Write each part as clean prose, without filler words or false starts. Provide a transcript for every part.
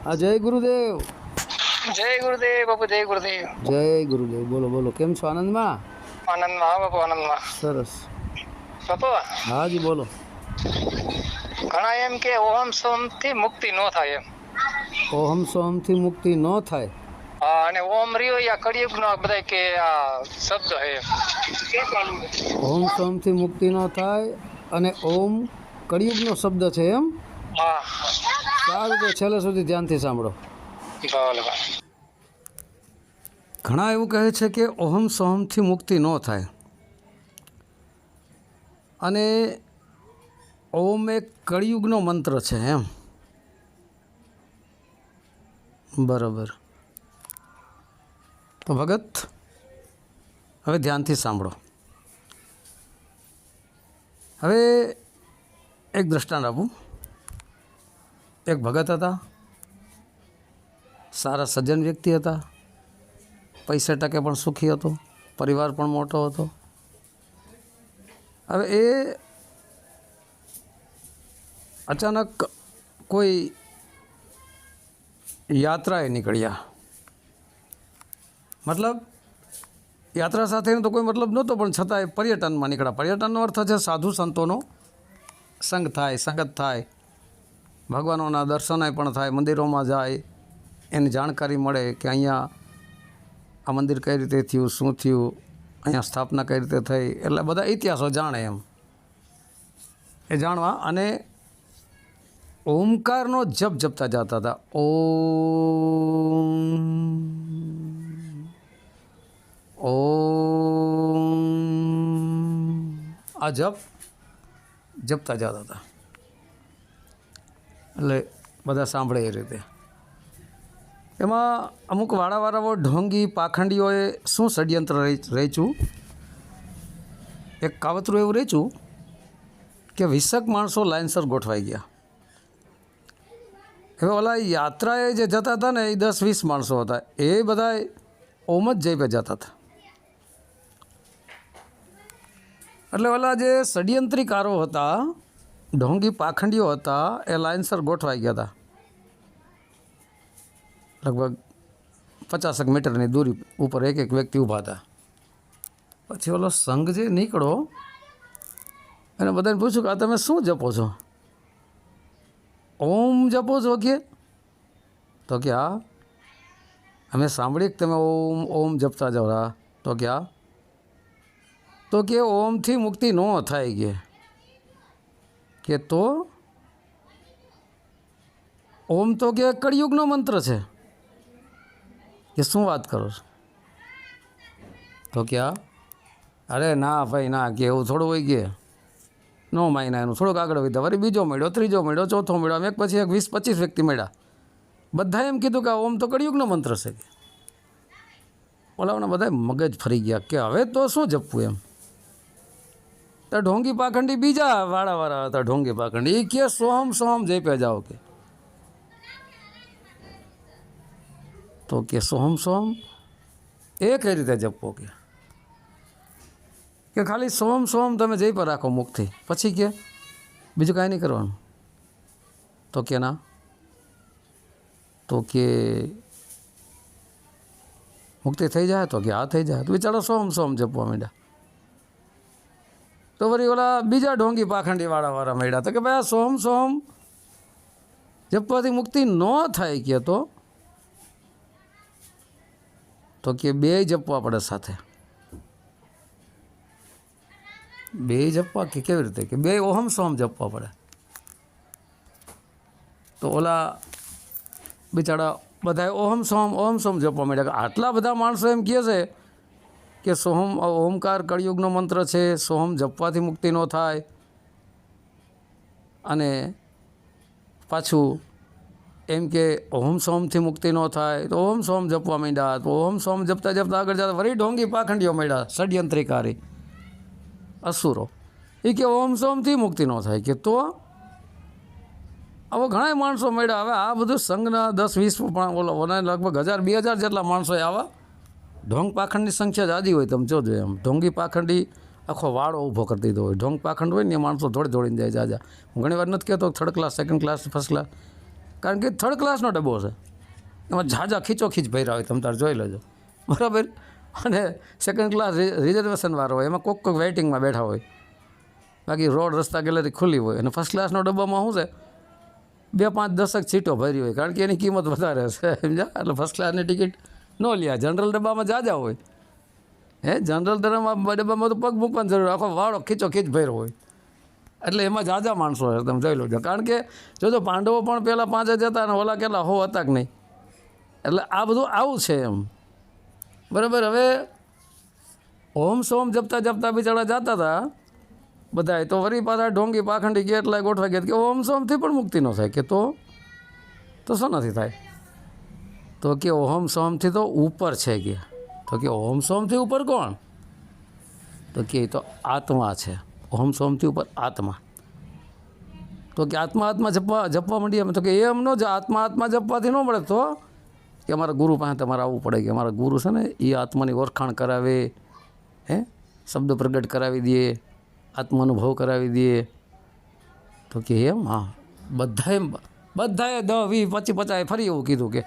આ જય ગુરુદેવ. જય ગુરુદેવ બાપુ, જય ગુરુદેવ. જય ગુરુદેવ. બોલો બોલો, કેમ છો? આનંદમાં? આનંદમાં હા બાપુ, આનંદમાં. સરસ. બાપુ હાજી બોલો. ઘણા એમ કે ઓમ સોમ થી મુક્તિ ન થાય એમ. ઓહમ સોહમથી મુક્તિ ન થાય. હા, અને ઓમ રહ્યો યા કળિયુગ નો બધા કે આ શબ્દ હે એમ. ઓમ સોહમથી મુક્તિ ન થાય અને ઓમ કળિયુગનો શબ્દ છે એમ. હા, સારું, તો છેલ્લે સુધી ધ્યાનથી સાંભળો. ભલે ભલે. ઘણા એવું કહે છે કે ઓહમ સોહમથી મુક્તિ ન થાય અને ઓમ એક કળિયુગનો મંત્ર છે એમ. બરાબર. તો ભગત, હવે ધ્યાનથી સાંભળો. હવે એક દ્રષ્ટાંત આપું. એક ભગત હતા, સારા સજ્જન વ્યક્તિ હતા, પૈસા ટકે પણ સુખી હતો, પરિવાર પણ મોટો હતો. હવે એ અચાનક કોઈ યાત્રાએ નીકળ્યા. મતલબ યાત્રા સાથેનો તો કોઈ મતલબ નહોતો, પણ છતાં એ પર્યટનમાં નીકળ્યા. પર્યટનનો અર્થ છે સાધુ સંતોનો સંગ થાય, સંગત થાય, ભગવાનોના દર્શનય પણ થાય, મંદિરોમાં જાય, એની જાણકારી મળે કે અહીંયા આ મંદિર કઈ રીતે થયું, શું થયું, અહીંયા સ્થાપના કઈ રીતે થઈ, એટલે બધા ઇતિહાસો જાણે એમ. એ જાણવા અને ઓમકારનો જપ જપતા જતા હતા. ઓમ આ જપ જપતા જતા હતા. એટલે બધા સાંભળે એ રીતે. એમાં અમુક વાળાવાળાઓ ઢોંગી પાખંડીઓએ શું ષડયંત્ર રચ્યું. એક કાવતરું એવું રચ્યું કે 20 માણસો લાઇનસર ગોઠવાઈ ગયા. હવે ઓલા યાત્રાએ જે જતા હતા ને, એ 10-20 માણસો હતા, એ બધા ઓમ જ જઈ જતા હતા. એટલે ઓલા જે ષડયંત્રીકારો હતા, ઢોંગી પાખંડીઓ હતા, એ લાઇનસર ગોઠવાઈ ગયા હતા. લગભગ 50 મીટરની દૂરી ઉપર એક એક વ્યક્તિ ઊભા હતા. પછી ઓલો સંઘ જે નીકળો એને બધાને પૂછ્યું કે આ તમે શું જપો છો? ઓમ જપો છો કે? તો કે હા, અમે સાંભળીએ કે તમે ઓમ ઓમ જપતા જાઓ. હા, તો કે હા. તો કે ઓમથી મુક્તિ ન થાય કે તો ઓમ તો કે કળિયુગનો મંત્ર છે. કે શું વાત કરો છો? તો કે હા. અરે ના ભાઈ ના, કે એવું થોડું હોય કે નો માયના. એનું થોડુંક આગળ વધ્યા, વળી બીજો મળ્યો, ત્રીજો મળ્યો, ચોથો મળ્યો, આમ એક પછી એક 20-25 વ્યક્તિ મળ્યા. બધાએ એમ કીધું કે ઓમ તો કળિયુગનો મંત્ર છે. ઓલાઓના બધા મગજ ફરી ગયા કે હવે તો શું જપવું એમ. તો ઢોંગી પાખંડી બીજા વાળાવાળા હતા, ઢોંગી પાખંડી, એ કે સોહમ સોહમ જઈ જાઓ કે. તો કે સોહમ સોહમ એ કઈ રીતે જપવો કે ખાલી સોહમ સોહમ તમે જઈ પર રાખો મુખથી, પછી કે બીજું કાંઈ નહીં કરવાનું. તો કે ના. તો કે મુક્તિ થઈ જાય? તો કે હા થઈ જાય. તો બિચારો સોહમ સોહમ જપવા માંડ્યા. તો વળી ઓલા બીજા ઢોંગી પાખંડી વાળા મળ્યા. તો કે ભાઈ આ સોહમ સોહમ જપવાથી મુક્તિ ન થાય કે તો કે બે જપવા પડે સાથે. બે જપવા કે કેવી રીતે? કે બે ઓહમ સોહમ જપવા પડે. તો ઓલા બિચારા બધા ઓહમ સોહમ જપવા માંડ્યા. કે આટલા બધા માણસો એમ કહે છે કે સોહમ ઓમકાર કળિયુગનો મંત્ર છે, સોહમ જપવાથી મુક્તિ ન થાય, અને પાછું એમ કે ઓહમ સોહમથી મુક્તિ ન થાય. તો ઓહમ સોહમ જપવા માંડ્યા. તો ઓહમ સોહમ જપતા જપતા આગળ જતા વળી ઢોંગી પાખંડીઓ મળ્યા, ષડયંત્રીકારી અસુરો. એ કે ઓમ સોમથી મુક્તિ ન થાય કે તો હવે ઘણા માણસો મળ્યા. હવે આ બધું સંઘના 10-20 ઓલો લગભગ 1000-2000 જેટલા માણસો આવા. ઢોંગ પાખંડની સંખ્યા જાદી હોય, તમે જોજો એમ. ઢોંગી પાખંડી આખો વાળો ઊભો કરી દીધો હોય. ઢોંગ પાખંડ હોય ને એ માણસો દોડીને જાય જાજા. હું ઘણી વાર નથી કહેતો third class, second class, first class, કારણ કે થર્ડ ક્લાસનો ડબ્બો છે, એમાં ઝાઝા ખીચોખીચ ભર્યા હોય, તમે તાર જોઈ લેજો, બરાબર. અને સેકન્ડ ક્લાસ રિઝર્વેશનવાળો હોય, એમાં કોક વેઇટિંગમાં બેઠા હોય, બાકી રોડ રસ્તા ગેલેરી ખુલ્લી હોય. અને ફર્સ્ટ ક્લાસનો ડબ્બામાં શું છે, 2-5-10 સીટો ભરી હોય, કારણ કે એની કિંમત વધારે છે, સમજ્યા. એટલે ફર્સ્ટ ક્લાસની ટિકિટ ન લ્યા. જનરલ ડબ્બામાં જાજા હોય, જનરલ ડબ્બામાં તો પગ મૂકવાની જરૂર, આખો વાળો ખીચોખીચ ભર્યો હોય, એટલે એમાં જાજા માણસો છે, તમે જોઈ લેજો. કારણ કે જોજો પાંડવો પણ પહેલાં 5 જ હતા અને ઓલા કેટલા 100 હતા કે નહીં. એટલે આ બધું આવું છે એમ, બરાબર. હવે ઓમ સોમ જપતા જપતા બિચારા જતા હતા બધાય, તો વળી પાછા ઢોંગી પાખંડી ગયા એટલા ગોઠવાઈ ગયા કે ઓમ સોમથી પણ મુક્તિ ન થાય. કે તો શું નથી થાય? તો કે ઓમ સોમથી તો ઉપર છે ગયા. તો કે ઓમ સોમથી ઉપર કોણ? તો કે તો આત્મા છે. ઓમ સોમથી ઉપર આત્મા. તો કે આત્મા જપવા માંડીએ અમે. તો કે એમ ન જ આત્મા જપવાથી ન મળે. તો કે અમારા ગુરુ પાસે તમારે આવવું પડે, કે અમારા ગુરુ છે ને એ આત્માની ઓળખાણ કરાવે, શબ્દ પ્રગટ કરાવી દે, આત્માનુભવ કરાવી દે. તો કે એમ? હા. બધાએ 10, 20, 25, 50 ફરી એવું કીધું, કે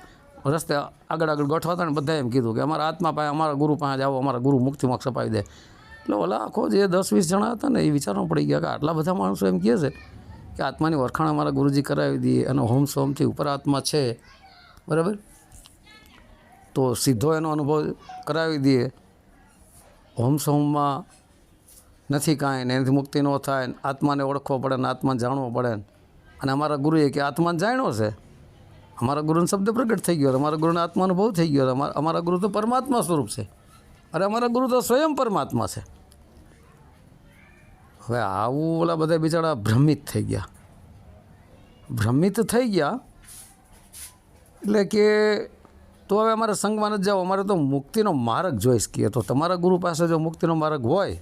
રસ્તે આગળ ગોઠવાતા ને બધાએ એમ કીધું કે અમારા આત્મા પાસે, અમારા ગુરુ પાસે જાઓ, અમારા ગુરુ મુક્તિ મોક્ષ અપાવી દે. એટલે ઓલા આખો જે 10-20 જણા હતા ને એ વિચારવા પડી ગયા કે આટલા બધા માણસો એમ કહે છે કે આત્માની ઓળખાણ અમારા ગુરુજી કરાવી દઈએ, અને ઓમ સોમથી ઉપર આત્મા છે, બરાબર. તો સીધો એનો અનુભવ કરાવી દઈએ. ઓમ સોમમાં નથી કાંઈ ને એનાથી મુક્તિ ન થાય, આત્માને ઓળખવો પડે ને આત્માને જાણવો પડે. અને અમારા ગુરુએ કે આત્માને જાણ્યો છે, અમારા ગુરુને શબ્દ પ્રગટ થઈ ગયો, અમારા ગુરુને આત્માનુભવ થઈ ગયો, અમારા ગુરુ તો પરમાત્મા સ્વરૂપ છે, અરે અમારા ગુરુ તો સ્વયં પરમાત્મા છે. હવે આવું ઓલા બધા બિચારા ભ્રમિત થઈ ગયા. એટલે કે તો હવે અમારે સંઘમાં નથી જાઓ, અમારે તો મુક્તિનો માર્ગ જોઈશ. કે તો તમારા ગુરુ પાસે જો મુક્તિનો માર્ગ હોય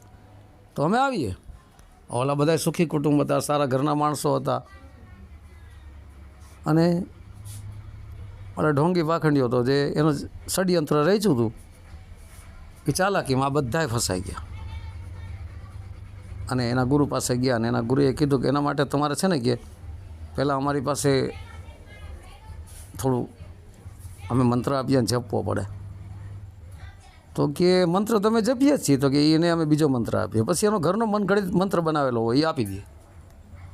તો અમે આવીએ. ઓલા બધા સુખી કુટુંબ હતા, સારા ઘરના માણસો હતા, અને ઓલા ઢોંગી પાખંડીઓ હતો જે એનું ષડયંત્ર રચ્યું હતું એ ચાલાકીમાં આ બધાય ફસાઈ ગયા. અને એના ગુરુ પાસે ગયા, અને એના ગુરુએ કીધું કે એના માટે તમારે છે ને કે પહેલાં અમારી પાસે થોડું અમે મંત્ર આપીએ ને જપવો પડે. તો કે મંત્ર તમે જપીએ જ છીએ. તો કે એને અમે બીજો મંત્ર આપીએ. પછી એનો ઘરનો મનગઢિત મંત્ર બનાવેલો હોય એ આપી દઈએ.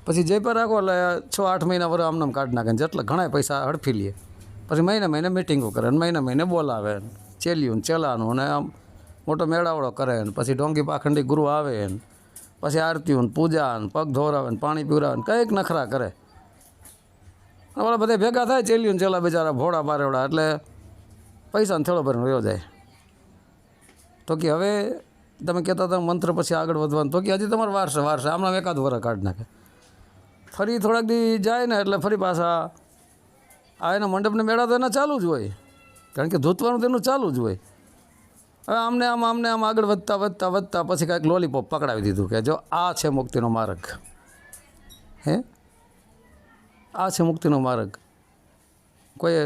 પછી જયપર રાખો એટલે 6-8 મહિના વર આમનામ કાઢી નાખે, જેટલા ઘણા પૈસા હડફી લે. પછી મહિને મિટિંગો કરે, અને મહિને બોલાવે, ચેલ્યું ચેલાનું, અને આમ મોટો મેળાવડો કરે. ને પછી ઢોંગી પાખંડી ગુરુ આવે, ને પછી આરતીઓ ને પૂજા ને પગ ધોરાવે ને પાણી પીવરાવે ને કંઈક નખરા કરે. ઓલા બધા ભેગા થાય ચેલ્યું ચેલા બિચારા ભોળા બારેવડા, એટલે પૈસાને થેળો ભરીને વયો જાય. તો કે હવે તમે કહેતા હતા મંત્ર પછી આગળ વધવાનું. તો કે હજી તમારે વારસે આમણાં એકાદ વરસ કાઢી નાખે. ફરી થોડાક દી જાય ને એટલે ફરી પાછા આ એના મંડપને મેળા તો એના ચાલુ જ હોય, કારણ કે ધૂતવાનું તેનું ચાલુ જ હોય. હવે આમને આમ આગળ વધતા પછી કાંઈક લોલીપોપ પકડાવી દીધું કે જો આ છે મુક્તિનો માર્ગ. આ છે મુક્તિનો માર્ગ. કોઈએ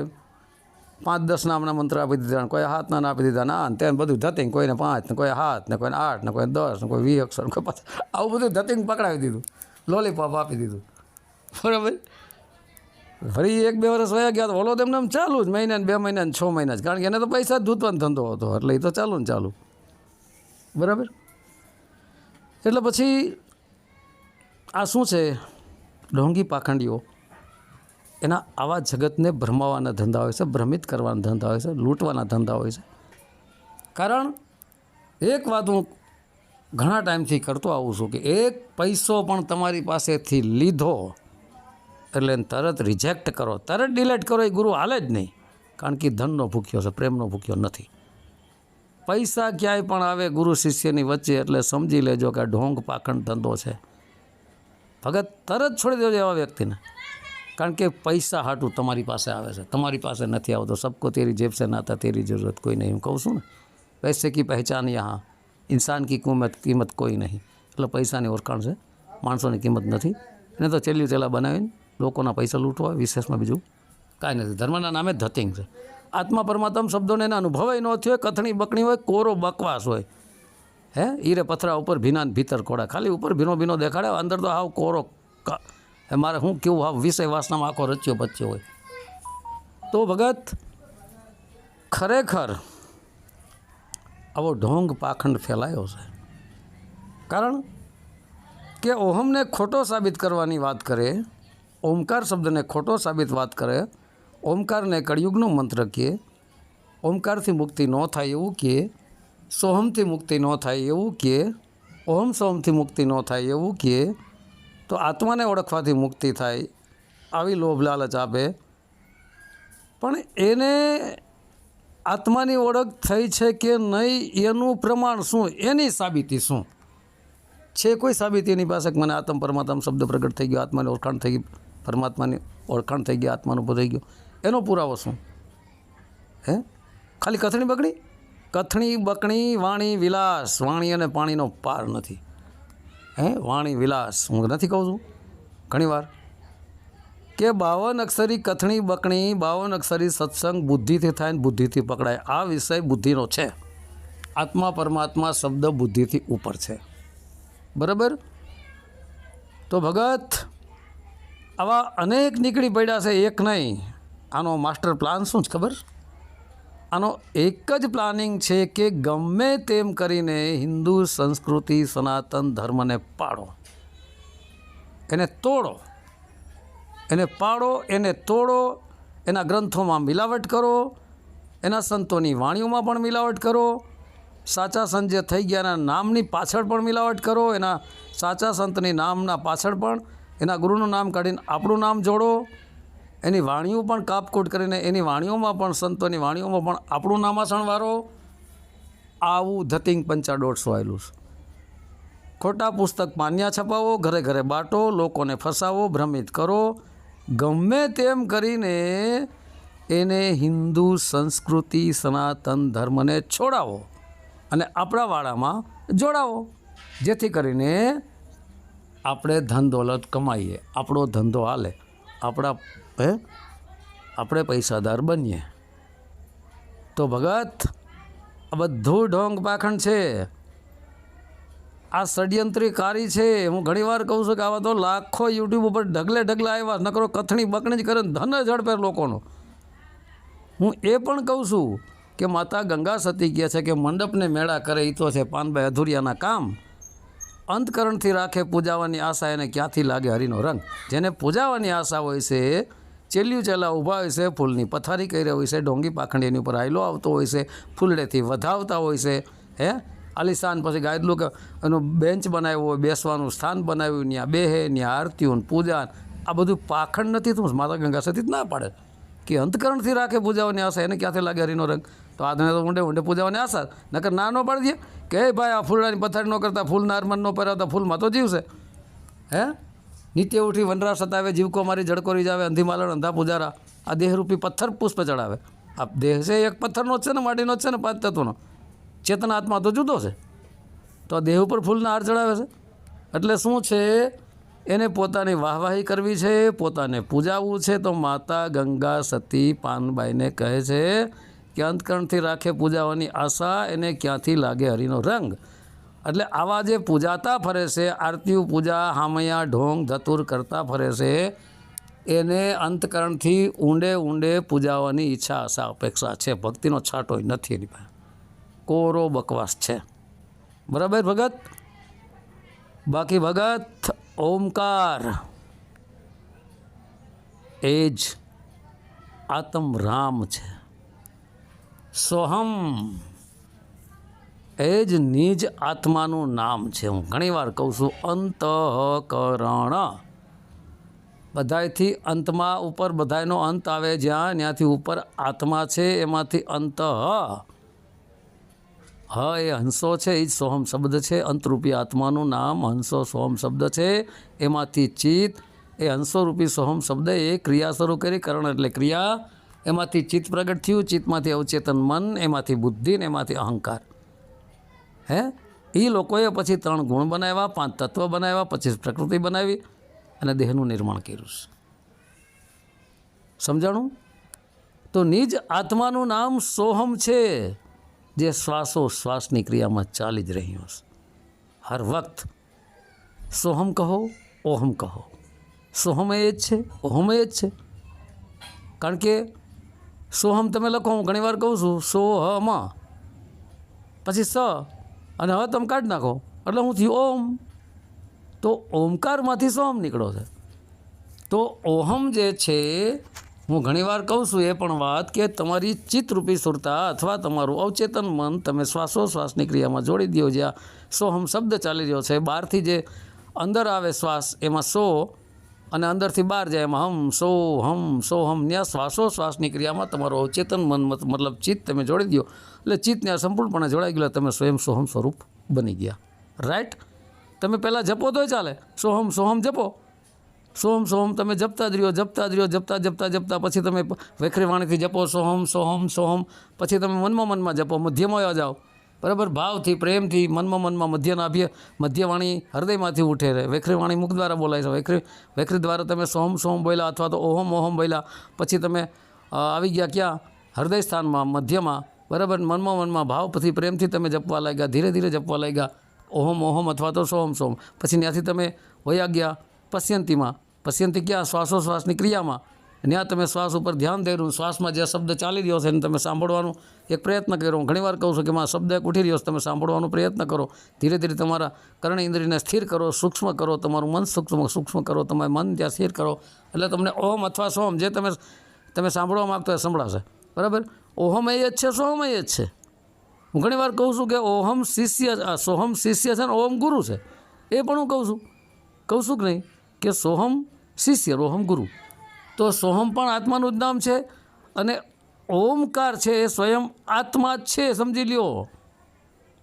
5-10 નામના મંત્ર આપી દીધા, કોઈ 7 નામ આપી દીધા, ના તેને બધું ધતિંગ, કોઈને 5 ને કોઈ 7 ને કોઈને 8 ને કોઈ 10 ને કોઈ 20 અક્ષર, કોઈ 5, આવું બધું ધતિંગ પકડાવી દીધું, લોલીપોપ આપી દીધું, બરાબર. ફરી 1-2 વર્ષ વયા ગયા તો ઓલો તેમને આમ ચાલુ જ, મહિના ને 2 મહિના ને 6 મહિના જ, કારણ કે એને તો પૈસા જ ધૂતવાનો ધંધો હતો, એટલે એ તો ચાલુ, બરાબર. એટલે પછી આ શું છે, ઢોંગી પાખંડીઓ એના આવા જગતને ભ્રમાવાના ધંધા હોય છે, ભ્રમિત કરવાના ધંધા હોય છે, લૂંટવાના ધંધા હોય છે. કારણ એક વાત હું ઘણા ટાઈમથી કરતો આવું છું કે એક પૈસો પણ તમારી પાસેથી લીધો એટલે તરત રિજેક્ટ કરો, તરત ડિલેટ કરો, એ ગુરુ હાલે જ નહીં. કારણ કે ધનનો ભૂખ્યો છે, પ્રેમનો ભૂખ્યો નથી. પૈસા ક્યાંય પણ આવે ગુરુ શિષ્યની વચ્ચે એટલે સમજી લેજો કે આ ઢોંગ પાખંડ ધંધો છે. ભગત તરત છોડી દેજો એવા વ્યક્તિને, કારણ કે પૈસા હાટું તમારી પાસે આવે છે, તમારી પાસે નથી આવતો. સબકો તેરી જેબ સે નાતા તેરી જરૂરત કોઈ નહીં, હું કહું છું ને. પૈસે કી પહેચાન યહાં, ઇન્સાન કી કિંમત કોઈ નહીં. એટલે પૈસાની ઓળખાણ છે, માણસોની કિંમત નથી. એને તો ચેલા બનાવીને લોકોના પૈસા લૂંટવા, વિશેષમાં બીજું કાંઈ નથી. ધર્મના નામે ધતિંગ છે. આત્મા પરમાત્મ શબ્દોને એના અનુભવ ન થયો, કથણી બકણી હોય, કોરો બકવાસ હોય. ઈરે પથરા ઉપર ભીના ભીતર કોડા, ખાલી ઉપર ભીનો દેખાડે, અંદર તો હાવ કોરો. મારે હું કેવું હાવ વિષય વાસનામાં આખો રચ્યો બચ્યો હોય. તો ભગત ખરેખર આવો ઢોંગ પાખંડ ફેલાયો છે, કારણ કે ઓહમને ખોટો સાબિત કરવાની વાત કરે, ઓમકાર શબ્દને ખોટો સાબિત વાત કરે, ઓમકારને કળિયુગનો મંત્ર કહે, ઓમકારથી મુક્તિ ન થાય એવું કહે, સોહમથી મુક્તિ ન થાય એવું કહે, ઓહમ સોહમથી મુક્તિ ન થાય એવું કહે, તો આત્માને ઓળખવાથી મુક્તિ થાય આવી લોભ લાલચ આપે. પણ એને આત્માની ઓળખ થઈ છે કે નહીં એનું પ્રમાણ શું, એની સાબિતી શું છે? કોઈ સાબિતી એની પાસે મને આત્મ પરમાત્મા શબ્દ પ્રગટ થઈ ગયો, આત્માની ઓળખાણ થઈ ગઈ, પરમાત્માની ઓળખાણ થઈ ગઈ, આત્માનો ઉભો થઈ ગયો, એનો પુરાવો શું? હે ખાલી કથણી બકણી, કથણી બકણી વાણી વિલાસ, વાણી અને પાણીનો પાર નથી. હે વાણી વિલાસ હું નથી કહું છું ઘણીવાર કે 52 અક્ષરી કથણી બકણી, 52 અક્ષરી સત્સંગ બુદ્ધિથી થાય ને બુદ્ધિથી પકડાય. આ વિષય બુદ્ધિનો છે. આત્મા પરમાત્મા શબ્દ બુદ્ધિથી ઉપર છે, બરાબર? તો ભગત આવા અનેક નીકળી પડ્યા છે, એક નહીં. આનો માસ્ટર પ્લાન શું છે ખબર? આનો એક જ પ્લાનિંગ છે કે ગમે તેમ કરીને હિન્દુ સંસ્કૃતિ સનાતન ધર્મને પાડો, એને તોડો, એને પાડો, એને તોડો, એના ગ્રંથોમાં મિલાવટ કરો, એના સંતોની વાણીઓમાં પણ મિલાવટ કરો, સાચા સંત જે થઈ ગયાના નામની પાછળ પણ મિલાવટ કરો, એના સાચા સંતની નામના પાછળ પણ એના ગુરુનું નામ કાઢીને આપણું નામ જોડો, એની વાણીઓ પણ કાપકૂટ કરીને એની વાણીઓમાં પણ સંતોની વાણીઓમાં પણ આપણું નામાસણ વારો. આવું ધતિંગ 150 આવેલું છે. ખોટા પુસ્તક માન્યા છપાવો, ઘરે ઘરે બાટો, લોકોને ફસાવો, ભ્રમિત કરો, ગમે તેમ કરીને એને હિન્દુ સંસ્કૃતિ સનાતન ધર્મને છોડાવો અને આપણા વાળામાં જોડાવો, જેથી કરીને આપણે ધન દોલત કમાઈએ, આપણો ધંધો હાલે, આપણે પૈસાદાર બનીએ. તો ભગત આ બધું ઢોંગ પાખંડ છે, આ ષડયંત્રીકારી છે. હું ઘણીવાર કહું છું કે આવા તો લાખો યુટ્યુબ ઉપર ઢગલા આવ્યા, નકરો કથણી બકણી જ કરે, ધન ઝડપે લોકોનો. હું એ પણ કહું છું કે માતા ગંગા સતી કહે છે કે મંડપને મેળા કરે એ તો છે પાનભાઈ અધુરિયાના કામ. અંતકરણથી રાખે પૂજાવાની આશા, એને ક્યાંથી લાગે હરિનો રંગ. જેને પૂજાવાની આશા હોય છે, ચેલિયું ચેલા ઊભા હોય છે, ફૂલની પથારી કરી હોય છે, ડોંગી પાખંડી એની ઉપર આયલો આવતો હોય છે, ફૂલડેથી વધાવતા હોય છે, હે આલિશાન પછી ગાયદલું કે એનું બેન્ચ બનાવ્યું હોય, બેસવાનું સ્થાન બનાવ્યું, ત્યાં બેહે, ત્યાં આરતીઓ પૂજા, આ બધું પાખંડ નથી. તું માતા ગંગા સતી જ ના પાડે કે અંતકરણથી રાખે પૂજાવાની આશા, એને ક્યાંથી લાગે હરિનો રંગ. તો આને તો ઊંડે ઊંડે પૂજાવાની આશા, નકર ના ન પાડી દે કે ભાઈ આ ફૂલડાની પથારી ન કરતા, ફૂલના હારમાં ન પહેરાવતા, ફૂલમાં તો જીવશે. હે નિત્ય ઉઠી વનરા સતાવે, જીવકો મારી જડકોરી જાવે, અંધી માલણ અંધા પૂજારા, આ દેહરૂપી પથ્થર પુષ્પ ચડાવે. આ દેહ છે એક પથ્થરનો જ છે ને, માટીનો જ છે ને, 5 તત્વનો. ચેતના આત્મા તો જુદો છે. તો આ દેહ ઉપર ફૂલના હાર ચડાવે છે એટલે શું છે? એને પોતાની વાહવાહી કરવી છે, પોતાને પૂજાવવું છે. તો માતા ગંગા સતી પાનબાઈને કહે છે કે અંતકરણથી રાખે પૂજાવાની આશા, એને ક્યાંથી લાગે હરિનો રંગ. એટલે આવા જે પૂજાતા ફરે છે, આરતીઓ પૂજા હામૈયા ઢોંગ ધતુર કરતા ફરે છે, એને અંતકરણથી ઊંડે ઊંડે પૂજાવાની ઈચ્છા આશા અપેક્ષા છે. ભક્તિનો છાંટો નથી એની પાસે, કોરો બકવાસ છે. બરાબર ભગત? બાકી ભગત ઓમકાર એ જ આત્મ રામ છે. સોહમ એ જ નિજ આત્માનું નામ છે. હું ઘણીવાર કહું છું અંતઃકરણ, બધાયથી અંતમાં ઉપર બધાયનો અંત આવે, જ્યાં ત્યાંથી ઉપર આત્મા છે, એમાંથી અંત હ એ હંસો છે, એ જ સોહમ શબ્દ છે. અંતરૂપી આત્માનું નામ હંસો સોહમ શબ્દ છે. એમાંથી ચિત્ત, એ હંસોરૂપી સોહમ શબ્દ એ ક્રિયા શરૂ કરી, કરણ એટલે ક્રિયા, એમાંથી ચિત્ત પ્રગટ થયું, ચિત્તમાંથી અવચેતન મન, એમાંથી બુદ્ધિ ને એમાંથી અહંકાર. હે એ લોકોએ પછી 3 ગુણ બનાવ્યા, 5 તત્વ બનાવ્યા, પછી પ્રકૃતિ બનાવી અને દેહનું નિર્માણ કર્યું. સમજાણું? તો નિજ આત્માનું નામ સોહમ છે, જે શ્વાસોશ્વાસની ક્રિયામાં ચાલી જ રહ્યું છે. હર વખત સોહમ કહો, ઓહમ કહો, સોહમ એ જ છે, ઓહમ એ જ છે. કારણ કે સોહમ તમે લખો, હું ઘણીવાર કહું છું સોહમ, પછી સ અને હ તમે કાઢી નાખો એટલે હું થયું ઓમ. તો ઓમકારમાંથી સોહમ નીકળ્યો છે. તો ઓહમ જે છે, હું ઘણીવાર કહું છું એ પણ વાત કે તમારી ચિત્તરૂપી સુરતા અથવા તમારું અવચેતન મન તમે શ્વાસોશ્વાસની ક્રિયામાં જોડી દો. જ્યાં સોહમ શબ્દ ચાલી રહ્યો છે, બહારથી જે અંદર આવે શ્વાસ એમાં સો અને અંદરથી બહાર જાય એમાં હમ સોહમ ત્યાં શ્વાસોશ્વાસની ક્રિયામાં તમારું અવચેતન મન મતલબ ચિત્ત તમે જોડી દો એટલે ચિત્ત ત્યાં સંપૂર્ણપણે જોડાઈ ગયેલા, તમે સ્વયં સોહમ સ્વરૂપ બની ગયા. રાઈટ? તમે પહેલાં જપો તોય ચાલે, સોહમ સોહમ જપો, સોહમ સોહમ તમે જપતા જ રહ્યો, જપતા પછી તમે વેખરી વાણીથી જપો સોહમ સોહમ સોહમ, પછી તમે મનમાં જપો, મધ્યમાં જાઓ, બરાબર? ભાવથી, પ્રેમથી, મનમાં મધ્ય વાણી હૃદયમાંથી ઉઠે રહે. વેખરી વાણી મુખ દ્વારા બોલાય છે. વેખરી દ્વારા તમે સોહમ સોહમ બોલ્યા અથવા તો ઓહમ ઓહમ બોલ્યા, પછી તમે આવી ગયા ક્યાં? હૃદય સ્થાનમાં, મધ્યમાં, બરાબર? મનમાં ભાવથી, પ્રેમથી તમે જપવા લાગ્યા, ધીરે ધીરે જપવા લાગ્યા ઓહમ ઓહમ અથવા તો સોહમ સોહમ. પછી ત્યાંથી તમે વયા ગયા પશ્યંતીમાં. પશ્યંતી ક્યાં? શ્વાસોશ્વાસની ક્રિયામાં. ત્યાં તમે શ્વાસ ઉપર ધ્યાન દઈ, શ્વાસમાં જે શબ્દ ચાલી રહ્યો છે એને તમે સાંભળવાનો એક પ્રયત્ન કરો. હું ઘણીવાર કહું છું કે માં શબ્દ એક ઉઠી રહ્યો છે, તમે સાંભળવાનો પ્રયત્ન કરો. ધીરે ધીરે તમારા કર્ણ ઇન્દ્રિયને સ્થિર કરો, સૂક્ષ્મ કરો, તમારું મન સૂક્ષ્મ કરો, તમારું મન ત્યાં સ્થિર કરો એટલે તમને ઓહમ અથવા સોહમ જે તમે સાંભળવા માગતો એ સંભળાશે. બરાબર? ઓહમ એ જ છે, સોહમ એ જ છે. હું ઘણીવાર કહું છું કે ઓહમ શિષ્ય, સોહમ શિષ્ય છે ને ઓહમ ગુરુ છે. એ પણ હું કહું છું કે નહીં કે સોહમ શિષ્ય, ઓહમ ગુરુ. તો સોહમ પણ આત્માનું જ નામ છે અને ઓમકાર છે એ સ્વયં આત્મા જ છે, સમજી લ્યો.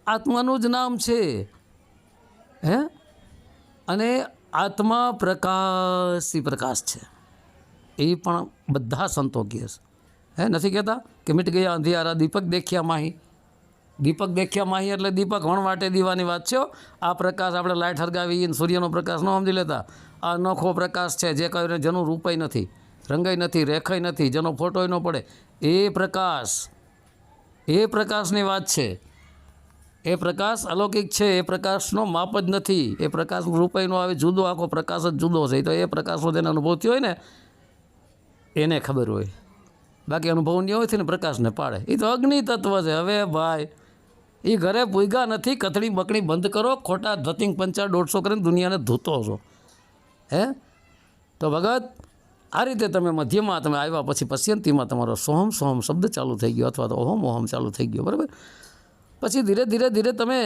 આત્માનું જ નામ છે. હે? અને આત્મા પ્રકાશી પ્રકાશ છે, એ પણ બધા સંતો કહે છે. નથી કહેતા કે મિટ ગયા અંધિયારા દીપક દેખ્યા માહી. દીપક દેખ્યા માહી એટલે દીપક વણવાટે દીવાની વાત છે. આ પ્રકાશ આપણે લાઇટ હરગાવી સૂર્યનો પ્રકાશ ન સમજી લેતા. આ અનોખો પ્રકાશ છે જે કહીને જેનું રૂપાઈ નથી, રંગાઈ નથી, રેખાઈ નથી, જેનો ફોટોય ન પડે, એ પ્રકાશની વાત છે. એ પ્રકાશ અલૌકિક છે, એ પ્રકાશનો માપ જ નથી, એ પ્રકાશ રૂપાઈ ન આવે, જુદો આખો પ્રકાશ જ જુદો છે. તો એ પ્રકાશનો જેને અનુભવ થયો હોય ને એને ખબર હોય, બાકી અનુભવ નહીં હોય ને પ્રકાશને પાડે. એ તો અગ્નિ તત્વ છે. હવે ભાઈ એ ઘરે પૂગ્યા નથી, કથળી બકડી બંધ કરો, ખોટા ધતિંગ પંચા 150 કરીને દુનિયાને ધૂતો છો. તો ભગત આ રીતે તમે મધ્યમાં તમે આવ્યા પછી પશ્યંતીમાં તમારો સોહમ સોહમ શબ્દ ચાલુ થઈ ગયો અથવા તો ઓહમ ઓહમ ચાલુ થઈ ગયો. બરાબર? પછી ધીરે ધીરે તમે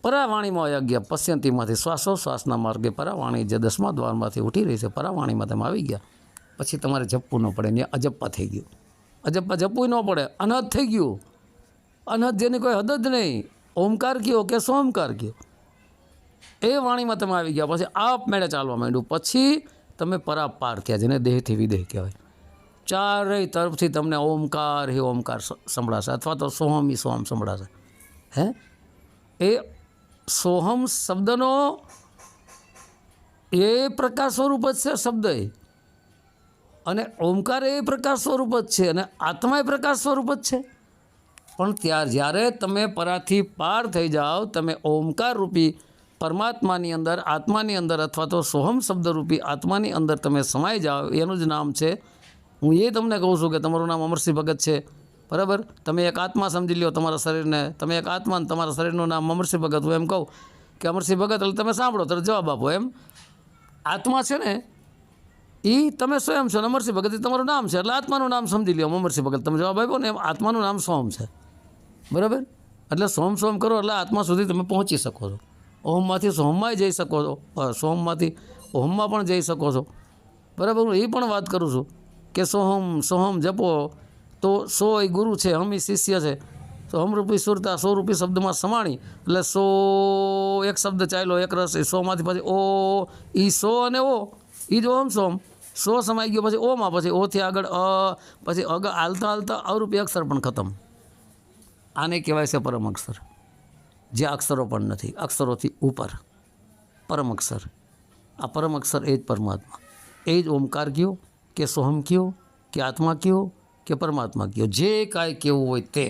પરાવાણીમાં આવી ગયા. પશ્યંતીમાંથી શ્વાસોશ્વાસના માર્ગે પરાવાણી જે 10મા દ્વારમાંથી ઉઠી રહી છે, પરાવાણીમાં તમે આવી ગયા. પછી તમારે જપવું ન પડે, ને અજપ્પા થઈ ગયું. અજપ્પા જપવું ન પડે, અનહદ થઈ ગયું. અનહદ જેની કોઈ હદ જ નહીં. ઓમકાર કયો કે સોમકાર કયો, એ વાણીમાં તમે આવી ગયા. પછી આપમેળે ચાલવા માંડ્યું. પછી તમે પરાપાર થયા, જેને દેહથી વિદેહ કહેવાય. ચારેય તરફથી તમને ઓમકાર સંભળાશે અથવા તો સોહમ ઈ સોહમ સંભળાશે. એ સોહમ શબ્દનો એ પ્રકાશ સ્વરૂપ જ છે શબ્દ, અને ઓમકાર એ પ્રકાશ સ્વરૂપ જ છે, અને આત્મા એ પ્રકાશ સ્વરૂપ જ છે. પણ જ્યારે તમે પરાથી પાર થઈ જાઓ, તમે ઓમકાર રૂપી પરમાત્માની અંદર, આત્માની અંદર અથવા તો સોહમ શબ્દરૂપી આત્માની અંદર તમે સમાઈ જાઓ, એનું જ નામ છે. હું એ તમને કહું છું કે તમારું નામ અમરસિંહ ભગત છે. બરાબર? તમે એક આત્મા સમજી લો તમારા શરીરને, તમે એક આત્મા, તમારા શરીરનું નામ અમરસિંહ ભગત. હું એમ કહું કે અમરસિંહ ભગત એટલે તમે સાંભળો તરત જવાબ આપો. એમ આત્મા છે ને એ તમે સ્વયં છો, અમરસિંહ ભગત એ તમારું નામ છે એટલે આત્માનું નામ સમજી લો અમરસિંહ ભગત. તમે જવાબ આપ્યો ને, એમ આત્માનું નામ સોહમ છે. બરાબર? એટલે સોહમ સોહમ કરો એટલે આત્મા સુધી તમે પહોંચી શકો છો. ઓહમમાંથી સોહમમાં જઈ શકો છો, સોહમમાંથી ઓહમમાં પણ જઈ શકો છો. બરાબર? હું એ પણ વાત કરું છું કે સોહમ સોહમ જપો તો સો એ ગુરુ છે, હમ એ શિષ્ય છે. તો હમરૂપી સુરતા સોરૂપી શબ્દમાં સમાણી એટલે સો એક શબ્દ ચાલ્યો, એક રસ. એ સોમાંથી પછી ઓ, એ સો અને ઓ, એ જ ઓમ સોમ. સો સમાઈ ગયો પછી ઓમાં, પછી ઓથી આગળ પછી હાલતા અવરૂપી અક્ષર પણ ખતમ. આને કહેવાય છે પરમ અક્ષર, જે અક્ષરો પણ નથી, અક્ષરોથી ઉપર પરમ અક્ષર. આ પરમ અક્ષર એ જ પરમાત્મા, એ જ ઓમકાર કયો કે સોહમ કયો કે આત્મા કયો કે પરમાત્મા કયો, જે કાંઈ કહેવું હોય તે.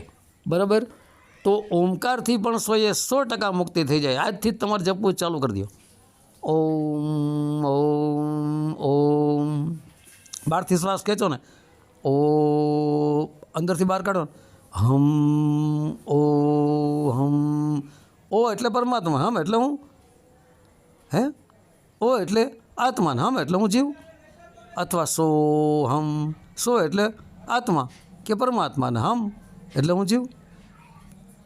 બરાબર? તો ઓમકારથી પણ 100% મુક્તિ થઈ જાય. આજથી જ તમારે જપવું ચાલુ કરી દો. ઓમ ઓમ ઓમ. બહારથી શ્વાસ ખેંચો ને, ઓ અંદરથી બહાર કાઢો. હમ ઓ હમ. ઓ એટલે પરમાત્મા, હમ એટલે હું, હે, ઓ એટલે આત્મા, હમ એટલે હું જીવ, અથવા સો હમ, સો એટલે આત્મા કે પરમાત્મા ને હમ એટલે હું જીવ.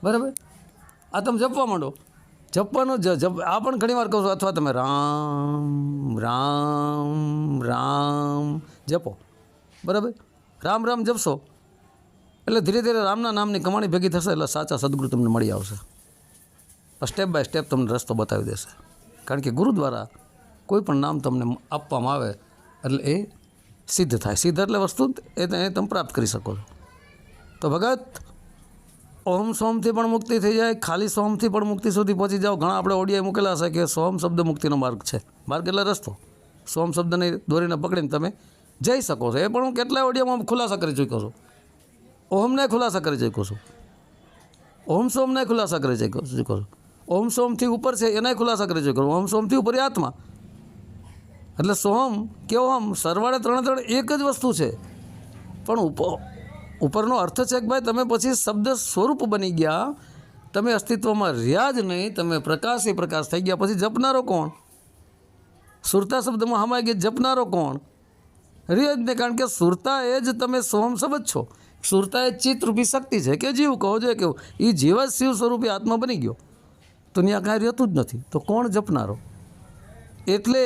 બરાબર. આ તમે જપવા માંડો, જપવાનું જપ. આ પણ ઘણી વાર કહું છું. અથવા તમે રામ રામ રામ જપો. બરાબર. રામ રામ જપશો એટલે ધીરે ધીરે રામના નામની કમાણી ભેગી થશે, એટલે સાચા સદગુરુ તમને મળી આવશે. સ્ટેપ બાય સ્ટેપ તમને રસ્તો બતાવી દેશે. કારણ કે ગુરુ દ્વારા કોઈ પણ નામ તમને આપવામાં આવે એટલે એ સિદ્ધ થાય. સિદ્ધ એટલે વસ્તુ એ તમે પ્રાપ્ત કરી શકો છો. તો ભગત, ઓમ સોમથી પણ મુક્તિ થઈ જાય, ખાલી સોમથી પણ મુક્તિ સુધી પહોંચી જાઓ. ઘણા આપણે ઓડિયા મૂકેલા છે કે સોમ શબ્દ મુક્તિનો માર્ગ છે. માર્ગ એટલે રસ્તો. સોમ શબ્દને દોરીને પકડીને તમે જઈ શકો છો. એ પણ હું કેટલાય ઓડિયામાં ખુલાસા કરી ચૂક્યો છું. ઓમને ખુલાસા કરી ચૂક્યો છું. ઓમ સોમને ખુલાસા કરી ચૂક્યો છું. ઓમ સોમથી ઉપર છે એને ખુલાસા કરી ચૂક્યો. ઓમ સોમથી ઉપર એ આત્મા. એટલે સોમ કે ઓમ સરવાળે ત્રણે એક જ વસ્તુ છે. પણ ઉપરનો અર્થ છે કે ભાઈ તમે પછી શબ્દ સ્વરૂપ બની ગયા, તમે અસ્તિત્વમાં રહ્યા જ નહીં, તમે પ્રકાશ થઈ ગયા. પછી જપનારો કોણ? સુરતા શબ્દમાં હમાઈ ગઈ, જપનારો કોણ? રહ્યા જ નહીં. કારણ કે સુરતા એ જ તમે સોમ શબ્દ છો. સુરતા એ ચિત્તરૂપી શક્તિ છે કે જીવ કહો જોઈએ કેવું, એ જીવ જ શિવ સ્વરૂપી આત્મા બની ગયો. તો ત્યાં કાંઈ રહેતું જ નથી. તો કોણ જપનારો? એટલે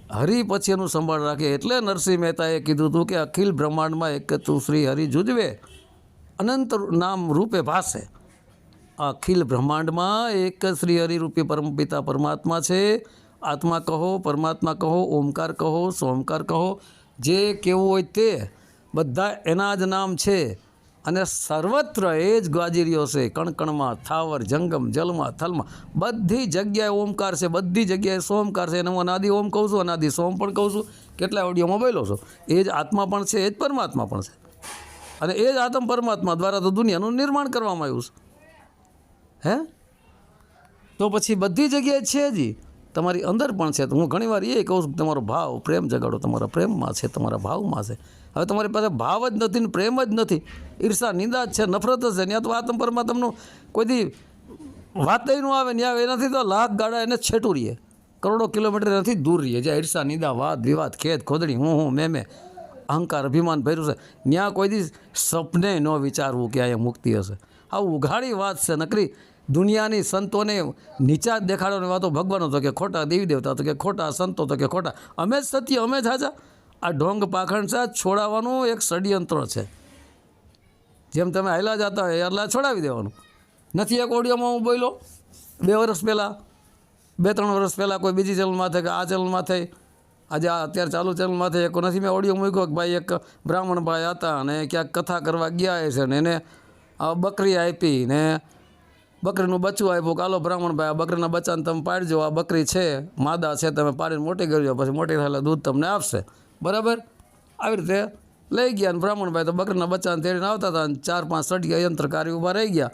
હરિ પછી એનું સંભાળ રાખે. એટલે નરસિંહ મહેતાએ કીધું હતું કે અખિલ બ્રહ્માંડમાં એક તું શ્રી હરિ જુજવે, અનંત નામ રૂપે ભાસે. અખિલ બ્રહ્માંડમાં એક શ્રી હરિ રૂપી પરમપિતા પરમાત્મા છે. આત્મા કહો, પરમાત્મા કહો, ઓમકાર કહો, સોમકાર કહો, જે કેવું હોય તે બધા એના જ નામ છે. અને સર્વત્ર એ જ ગાજી રહ્યો છે. કણકણમાં, થાવર જંગમ, જલમાં, થલમાં, બધી જગ્યાએ ઓમકાર છે, બધી જગ્યાએ સોમકાર છે. એને હું અનાદિ ઓમ કહું છું, અનાદિ સોમ પણ કહું છું. કેટલાય ઓડિયોમાં બોલ્યો છો. એ જ આત્મા પણ છે, એ જ પરમાત્મા પણ છે. અને એ જ આત્મ પરમાત્મા દ્વારા તો દુનિયાનું નિર્માણ કરવામાં આવ્યું છે. હે, તો પછી બધી જગ્યાએ છે જ, તમારી અંદર પણ છે. તો હું ઘણીવાર એ કહું છું કે તમારો ભાવ, પ્રેમ જગાડો. તમારા પ્રેમમાં છે, તમારા ભાવમાં છે. હવે તમારી પાસે ભાવ જ નથી ને પ્રેમ જ નથી, ઈર્ષા, નિંદા જ છે, નફરત જ છે, ત્યાં તો આત્મ પરમાત્માનું કોઈ દી વાત ન આવે. ત્યાં એનાથી તો લાખ ગાડા એને છેટું રહીએ, કરોડો કિલોમીટર એનાથી દૂર રહીએ. જ્યાં ઈર્ષા, નિંદા, વાદ વિવાદ, ખેદ ખોદડી, હું મેં અહંકાર અભિમાન ભર્યું છે, ત્યાં કોઈ દી સપને ન વિચારવું કે અહીંયા મુક્તિ હશે. આ ઉઘાડી વાત છે. નકરી દુનિયાની સંતોને નીચા જ દેખાડવાની વાતો. ભગવાનો તો કે ખોટા, દેવી દેવતા તો કે ખોટા, સંતો તો કે ખોટા, અમે જ સત્ય, અમે જ હાજા. આ ઢોંગ પાખંડ છે, છોડાવવાનું એક ષડયંત્ર છે. જેમ તમે હાલ્યા જતા હોય એટલા છોડાવી દેવાનું. નથી એક ઓડિયોમાં હું બોલ્યો 2 વર્ષ પહેલાં, 2-3 વર્ષ પહેલાં કોઈ બીજી ચેનલમાં થઈ કે આ ચેનલમાં થઈ, આજે આ અત્યારે ચાલુ ચેનલમાં થઈ. એક નથી મેં ઓડિયો મૂક્યો કે ભાઈ એક બ્રાહ્મણ ભાઈ હતા અને ક્યાંક કથા કરવા ગયા છે ને એને બકરી આપી ને બકરીનું બચ્ચું આપ્યું કે હાલો બ્રાહ્મણભાઈ આ બકરીના બચ્ચાને તમે પાડજો, આ બકરી છે માદા છે, તમે પાડીને મોટી કરજો, પછી મોટી થયેલા દૂધ તમને આપશે. બરાબર. આવી રીતે લઈ ગયા. અને બ્રાહ્મણભાઈ તો બકરીના બચ્ચાને તેડીને આવતા હતા અને 4-5 સડિયા યંત્રકારી ઊભા રહી ગયા.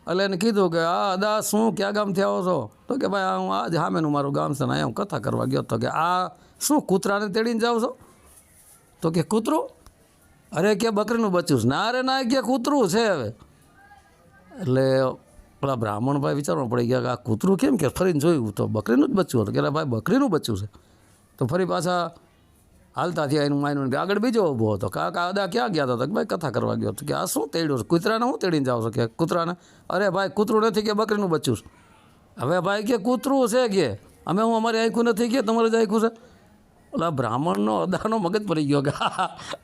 એટલે એને કીધું કે આ દાસ શું ક્યાં ગામથી આવો છો? તો કે ભાઈ હું આજ સામેનું મારું ગામ છે ને અહીંયા હું કથા કરવા ગયો. તો કે આ શું કૂતરાને તેડીને જાઓ છો? તો કે કૂતરું? અરે કે બકરીનું બચ્ચું છે. ના રે ના, કે કૂતરું છે. હવે એટલે પેલા બ્રાહ્મણભાઈ વિચારવા પડી ગયા કે આ કૂતરું કેમ? કે ફરીને જોયું તો બકરીનું જ બચ્ચું હતું. કે ભાઈ બકરીનું બચ્ચું છે. તો ફરી પાછા હાલતા થયા. એનું માયનું આગળ બીજો ઊભો હતો. કાકા અદા ક્યાં ગયા હતા? કે ભાઈ કથા કરવા ગયો હતો. કે આ શું તેડ્યો છે? કૂતરાને હું તેડીને જાઓ છો? કે કૂતરાને? અરે ભાઈ કૂતરું નથી, કે બકરીનું બચ્ચું છે. હવે ભાઈ કે કૂતરું છે, કે અમે હું અમારી આંખું નથી, કે તમારે જ આંખું છે. ઓલા બ્રાહ્મણનો અદાનો મગજ પડી ગયો કે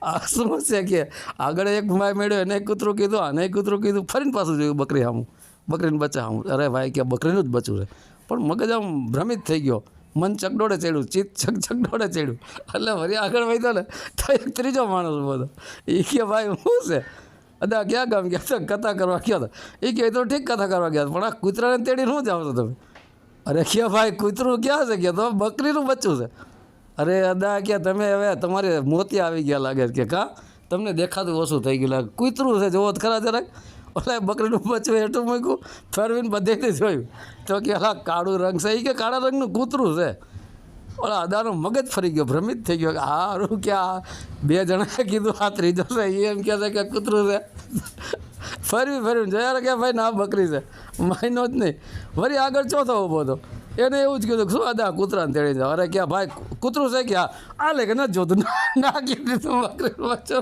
આ શું છે? કે આગળ એક ભાઈ મેળ્યો એને કૂતરું કીધું, આને કૂતરું કીધું, ફરીને પાછું જોયું બકરી સામું, બકરીને બચ્ચા સામું. અરે ભાઈ કે બકરીનું જ બચ્ચું છે. પણ મગજ આમ ભ્રમિત થઈ ગયો, મન ચકડોળે ચડ્યું, ચિત્ત ચકડોળે ચડ્યું. એટલે વળી આગળ વધ્યો ને તો એક ત્રીજો માણસ બોલો. એ કે ભાઈ શું છે? અદા ક્યાં ગામ ગયા હતા? કથા કરવા ગયા હતા. એ કહે તો ઠીક કથા કરવા ગયા, પણ આ કૂતરાને તેડીને શું જાઓ છો તમે? અરે કે ભાઈ કૂતરું ક્યાં છે? કે તો બકરીનું બચ્ચું છે. અરે અદા કે તમે હવે તમારે મોતી આવી ગયા લાગે કે કા તમને દેખાતું ઓછું થઈ ગયું લાગે. કૂતરું છે, જોવો ખરા જરાક. ઓલા બકરીનું બચ્ચું હેઠું મૂક્યું, ફેરવીને બધેથી જોયું તો કે હા કાળું રંગ છે. એ કે કાળા રંગનું કૂતરું છે. ઓલા અદાનો મગજ ફરી ગયો, ભ્રમિત થઈ ગયો કે હારું કે આ 2 જણાએ કીધું આ ત્રીજો છે, એ એમ કહે છે કે કૂતરું છે. ફર્યું જયારે કે ભાઈ ના બકરી છે, માયનો જ નહીં. વળી આગળ ચોથો ઊભો હતો, એને એવું જ કીધું શું અદા કૂતરાને તેડી જાઓ. અરે ક્યાં ભાઈ કૂતરું છે ક્યાં? આ લે કે નથી જોતું, ના કીધું બકરી બચ્ચો.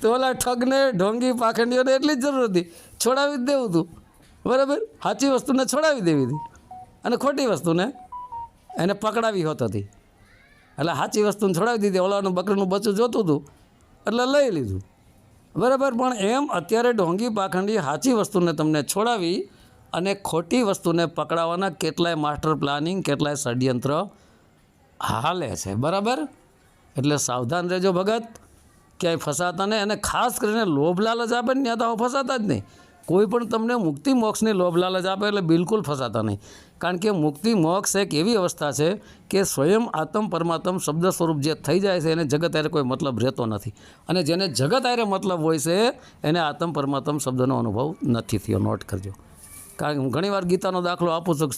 તો ઓલા ઠગને ઢોંગી પાખંડીઓને એટલી જ જરૂર હતી, છોડાવી જ દેવું હતું. બરાબર, સાચી વસ્તુને છોડાવી દેવી હતી અને ખોટી વસ્તુને એને પકડાવી હોત હતી. એટલે સાચી વસ્તુને છોડાવી દીધી, ઓલાનું બકરીનું બચ્ચું જોતું હતું એટલે લઈ લીધું. બરાબર, પણ એમ અત્યારે ઢોંગી પાખંડી સાચી વસ્તુને તમને છોડાવી અને ખોટી વસ્તુને પકડાવવાના કેટલાય માસ્ટર પ્લાનિંગ, કેટલાય ષડયંત્ર હાલે છે. બરાબર, એટલે સાવધાન રહેજો ભગત, ક્યાંય ફસાતા નહીં. અને ખાસ કરીને લોભ લાલચ આપે ને ત્યાં તો ફસાતા જ નહીં. કોઈ પણ તમને મુક્તિ મોક્ષની લોભ લાલચ આપે એટલે બિલકુલ ફસાતા નહીં. કારણ કે મુક્તિ મોક્ષ એક એવી અવસ્થા છે કે સ્વયં આત્મ પરમાત્મ શબ્દ સ્વરૂપ જે થઈ જાય છે એને જગત આરે કોઈ મતલબ રહેતો નથી. અને જેને જગત આરે મતલબ હોય છે એને આત્મ પરમાત્મ શબ્દનો અનુભવ નથી થયો. નોટ કરજો. કારણ કે હું ઘણીવાર ગીતાનો દાખલો આપું છું કે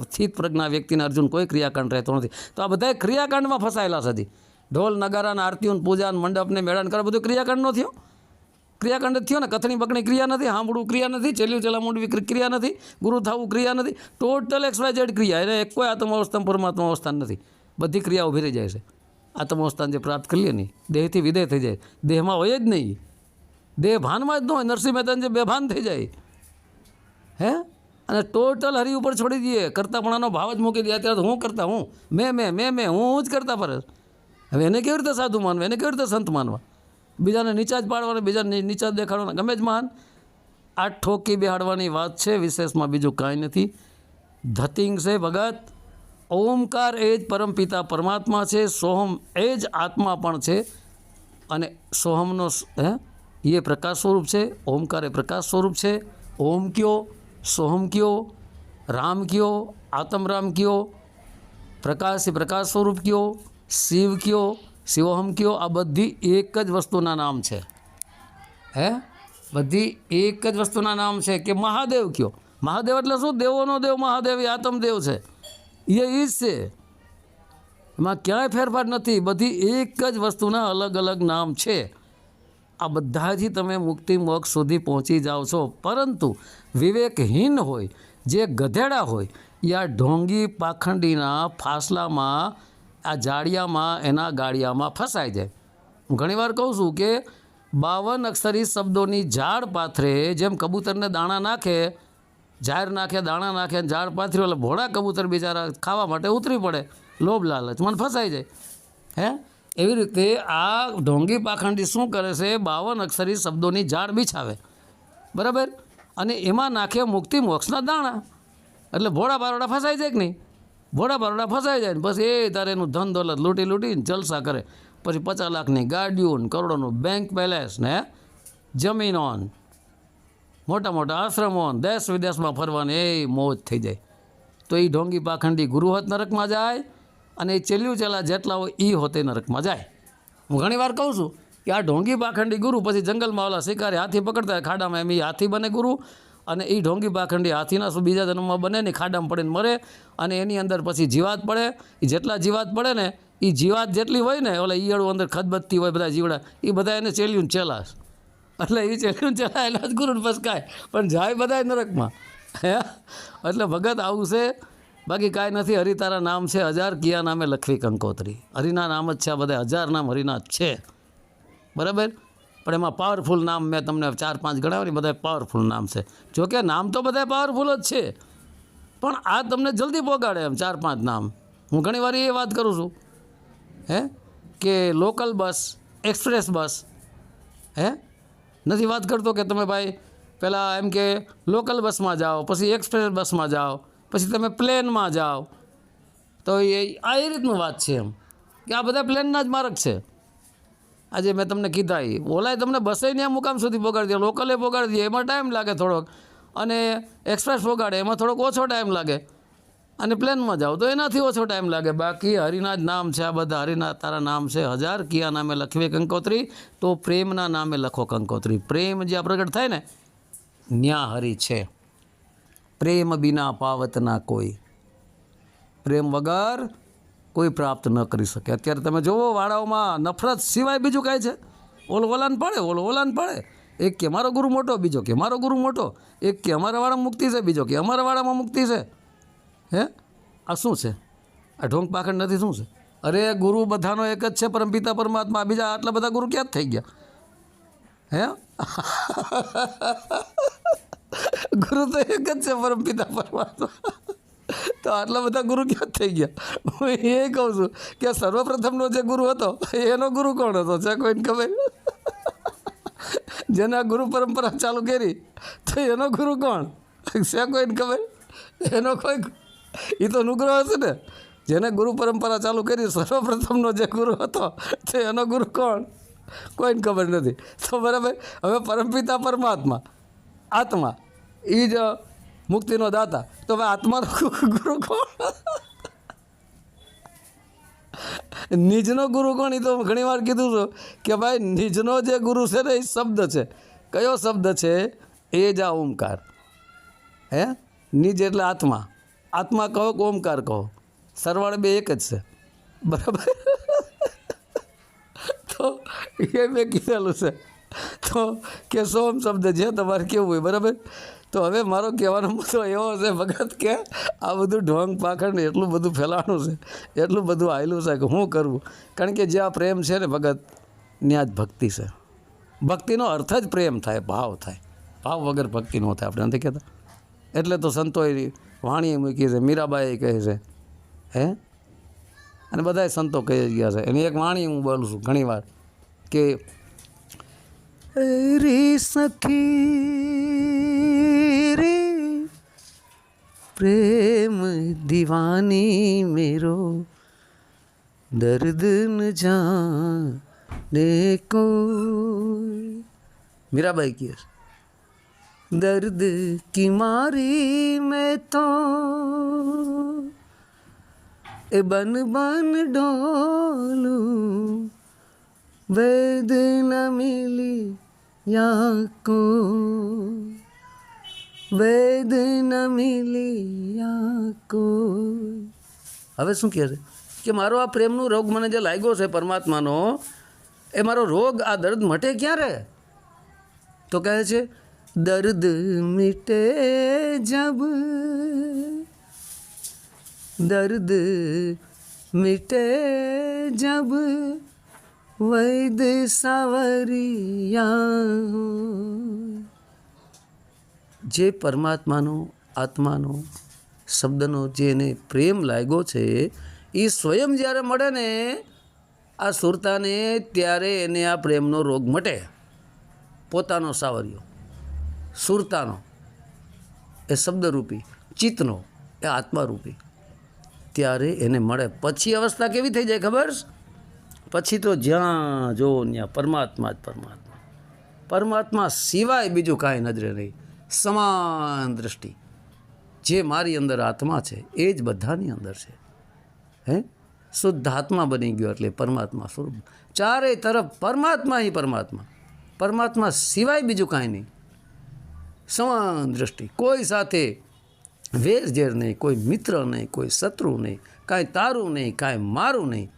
સ્થિત પ્રજ્ઞા વ્યક્તિને અર્જુન કોઈ ક્રિયાકાંડ રહેતો નથી. તો આ બધા ક્રિયાકાંડમાં ફસાયેલા છે. ઢોલ નગારાના આરતીઓ પૂજા મંડપને મેળાને કરે બધું ક્રિયાકાંડ ન થયો? ક્રિયાકાંડ જ થયો ને. કથણી બકણી ક્રિયા નથી, સાંભળવું ક્રિયા નથી, ચેલ્યું ચલા મૂંડવી ક્રિયા નથી, ગુરુ થવું ક્રિયા નથી. ટોટલ XYZ ક્રિયા. એને એક કોઈ આત્મ અવસ્થા પરમાત્મા અવસ્થાન નથી. બધી ક્રિયા ઉભી રહી જાય છે. આત્મ અવસ્થાન જે પ્રાપ્ત કરી લે નહીં, દેહથી વિદેહ થઈ જાય, દેહમાં હોય જ નહીં, દેહ ભાનમાં જ ન હોય. નરસિંહ મહેતાને જે બેભાન થઈ જાય હે, અને ટોટલ હરી ઉપર છોડી દઈએ, કરતાપણાનો ભાવ જ મૂકી દે. અત્યારે હું કરતા, હું મેં હું જ કરતા પર. હવે એને કેવી રીતે સાધુ માનવા, એને કેવી રીતે સંત માનવા? બીજાને નીચા જ પાડવાના, બીજાને નીચા જ દેખાડવાના, ગમે જ મહાન. આ ઠોકી બેહાડવાની વાત છે, વિશેષમાં બીજું કાંઈ નથી. ધતિંગ છે ભગત. ઓમકાર એ જ પરમપિતા પરમાત્મા છે, સોહમ એ જ આત્મા પણ છે. અને સોહમનો એ પ્રકાશ સ્વરૂપ છે, ઓમકાર એ પ્રકાશ સ્વરૂપ છે. ઓમ કયો, સોહમ કયો, રામ કયો, આત્મરામ કયો, પ્રકાશ એ પ્રકાશ સ્વરૂપ કયો, શિવ કયો, શિવોહમ કયો, આ બધી એક જ વસ્તુના નામ છે. હે, બધી એક જ વસ્તુના નામ છે. કે મહાદેવ કયો, મહાદેવ એટલે શું? દેવોનો દેવ મહાદેવ, એ આત્મદેવ છે, એ જ છે. એમાં ક્યાંય ફેરફાર નથી. બધી એક જ વસ્તુના અલગ અલગ નામ છે. આ બધાથી તમે મુક્તિ મોક્ષ સુધી પહોંચી જાઓ છો. પરંતુ વિવેકહીન હોય, જે ગધેડા હોય, એ આ ઢોંગી પાખંડીના ફાસલામાં, આ જાળિયામાં, એના ગાળિયામાં ફસાઈ જાય. હું ઘણીવાર કહું છું કે 52 અક્ષરી શબ્દોની ઝાડ પાથરે, જેમ કબૂતરને દાણા નાખે, ઝાડ નાખે, દાણા નાખે, ઝાડ પાથરે, એટલે ભોળા કબૂતર બિચારા ખાવા માટે ઉતરી પડે, લોભ લાલચમાં ફસાઈ જાય. હે, એવી રીતે આ ઢોંગી પાખંડી શું કરે છે? 52 અક્ષરી શબ્દોની ઝાડ બિછાવે. બરાબર, અને એમાં નાખે મુક્તિ મોક્ષના દાણા. એટલે ભોળા બારોડા ફસાઈ જાય કે નહીં? ભોળા બારોડા ફસાઈ જાય ને પછી એ તારે એનું ધન દોલત લૂંટીને જલસા કરે. પછી 50 લાખની ગાડીઓ, કરોડોનું બેંક બેલેન્સ ને જમીનો, મોટા મોટા આશ્રમો, દેશ વિદેશમાં ફરવાની એ મોજ થઈ જાય. તો એ ઢોંગી પાખંડી ગુરુ હોત નરકમાં જાય, અને એ ચેલ્યું ચેલા જેટલા હોય એ હોતે નરકમાં જાય. હું ઘણી વાર કહું છું કે આ ઢોંગી પાખંડી ગુરુ પછી જંગલમાં ઓલા શિકારી હાથી પકડતા ખાડામાં, એમ એ હાથી બને ગુરુ. અને એ ઢોંગી પાખંડી હાથીના શું બીજા જન્મમાં બને ને, ખાડામાં પડીને મરે. અને એની અંદર પછી જીવાત પડે. એ જેટલા જીવાત પડે ને, એ જીવાત જેટલી હોય ને, ઓલા ઈયળું અંદર ખદબદતી હોય બધા જીવડા, એ બધા એને ચેલ્યું ચેલાશ. એટલે એ ચેલ્યું ચેલા એના જ ગુરુને ફસકાય, પણ જાય બધા નરકમાં. હે, એટલે ભગત આવું છે. બાકી કાંઈ નથી. હરિ તારા નામ છે 1000, કિયા નામે લખવી કંકોત્રી. હરિના નામ જ છે આ બધા, 1000 નામ હરિના જ છે. બરાબર, પણ એમાં પાવરફુલ નામ મેં તમને 4-5 ગણાવ્યા, બધા પાવરફુલ નામ છે. જોકે નામ તો બધા પાવરફુલ જ છે, પણ આ તમને જલ્દી પોગાડે એમ 4-5 નામ. હું ઘણીવાર એ વાત કરું છું હે, કે લોકલ બસ, એક્સપ્રેસ બસ, હે, નથી વાત કરતો કે તમે ભાઈ પહેલાં એમ કે લોકલ બસમાં જાઓ, પછી એક્સપ્રેસ બસમાં જાઓ, પછી તમે પ્લેનમાં જાઓ. તો એ રીતનું વાત છે એમ, કે આ બધા પ્લેનના જ માર્ગ છે. આજે મેં તમને કીધા એ ઓલાય તમને બસે ત્યાં મુકામ સુધી પહોંચાડી દે, લોકલે પહોંચાડી દે, એમાં ટાઈમ લાગે થોડોક, અને એક્સપ્રેસ પહોંચાડે એમાં થોડોક ઓછો ટાઈમ લાગે, અને પ્લેનમાં જાઓ તો એનાથી ઓછો ટાઈમ લાગે. બાકી હરિના જ નામ છે આ બધા. હરિના તારા નામ છે 1000, કિયા નામે લખવી કંકોત્રી. તો પ્રેમના નામે લખો કંકોત્રી. પ્રેમ જ્યાં પ્રગટ થાય ને, ન્યા હરિ છે. પ્રેમ બિના પાવત ના કોઈ. પ્રેમ વગર કોઈ પ્રાપ્ત ન કરી શકે. અત્યારે તમે જુઓ વાળાઓમાં નફરત સિવાય બીજું કાંઈ છે? ઓલાને પડે, ઓલાને પડે. એક કે મારો ગુરુ મોટો, બીજો કે મારો ગુરુ મોટો, એક કે અમારા વાળામાં મુક્તિ છે, બીજો કે અમારા વાળામાં મુક્તિ છે. હે, આ શું છે? આ ઢોંગ પાખંડ નથી, શું છે? અરે ગુરુ બધાનો એક જ છે, પરમપિતા પરમાત્મા. બીજા આટલા બધા ગુરુ ક્યાં થઈ ગયા? હે, ગુરુ તો એક જ છે, પરમપિતા પરમાત્મા. તો આટલા બધા ગુરુ ક્યાં થઈ ગયા? હું એ કહું છું કે સર્વપ્રથમનો જે ગુરુ હતો એનો ગુરુ કોણ હતો? છે કોઈને ખબર? જેના ગુરુ પરંપરા ચાલુ કરી તો એનો ગુરુ કોણ છે? કોઈને ખબર? એનો કોઈ, એ તો નુગ્રહ હશે ને. જેને ગુરુ પરંપરા ચાલુ કરી, સર્વપ્રથમનો જે ગુરુ હતો તો એનો ગુરુ કોણ? કોઈને ખબર નથી. તો બરાબર, હવે પરમપિતા પરમાત્મા આત્મા એ જ મુક્તિનો દાતા, તો હવે આત્માનો ગુરુ કોણ? નિજનો ગુરુ કોણ? એ તો ઘણી વાર કીધું છું કે ભાઈ નિજનો જે ગુરુ છે ને એ શબ્દ છે. કયો શબ્દ છે? એ જ આ ઓમકાર. હે, નિજ એટલે આત્મા. આત્મા કહો કે ઓમકાર કહો, સરવાળે બે એક જ છે. બરાબર, તો એ મેં કીધેલું છે. તો કે સોમ શબ્દ જે તમારે કેવું હોય. બરાબર, તો હવે મારો કહેવાનો મુદ્દો એવો છે ભગત કે આ બધું ઢોંગ પાખંડ એટલું બધું ફેલાણું છે, એટલું બધું આવેલું છે કે શું કરવું. કારણ કે જ્યાં પ્રેમ છે ને ભગત, ત્યાં જ ભક્તિ છે. ભક્તિનો અર્થ જ પ્રેમ થાય, ભાવ થાય. ભાવ વગર ભક્તિ ન થાય, આપણે નથી કહેતા. એટલે તો સંતોએ વાણી મૂકી છે, મીરાબાઈ કહે છે. હે, અને બધાય સંતો કહી જ ગયા છે. એની એક વાણી હું બોલું છું ઘણી વાર કે રે સખી રે પ્રેમ દીવાની મેરો દર્દ ન જાને કોઈ. મીરાબાઈ કહે છે, દર્દ કી મારી મેં તો એ બન બન ડોલું, વેદ ન મિલી યા કો, વેદ ન મિલી યા કો. હવે શું કહે છે કે મારો આ પ્રેમનો રોગ મને જે લાગ્યો છે પરમાત્માનો, એ મારો રોગ, આ દર્દ મટે ક્યારે? તો કહે છે દર્દ મિટે જબ, દર્દ મિટે જબ વૈદ સાવરિયા. જે પરમાત્માનો, આત્માનો, શબ્દનો જેને પ્રેમ લાગ્યો છે એ સ્વયં જ્યારે મળે ને આ સુરતાને, ત્યારે એને આ પ્રેમનો રોગ મટે. પોતાનો સાવરિયો, સુરતાનો એ શબ્દરૂપી, ચિત્તનો એ આત્મારૂપી, ત્યારે એને મળે. પછી અવસ્થા કેવી થઈ જાય ખબર? પછી તો જ્યાં જો ત્યાં પરમાત્મા જ પરમાત્મા. પરમાત્મા સિવાય બીજું કાંઈ નજરે નહીં. સમાન દૃષ્ટિ. જે મારી અંદર આત્મા છે એ જ બધાની અંદર છે. હે, શુદ્ધ આત્મા બની ગયો એટલે પરમાત્મા સ્વરૂપ. ચારે તરફ પરમાત્મા ही પરમાત્મા, પરમાત્મા સિવાય બીજું કાંઈ નહીં. સમાન દૃષ્ટિ. કોઈ સાથે વેર ઝેર નહીં, કોઈ મિત્ર નહીં, કોઈ શત્રુ નહીં, કાંઈ તારું નહીં, કાંઈ મારું નહીં.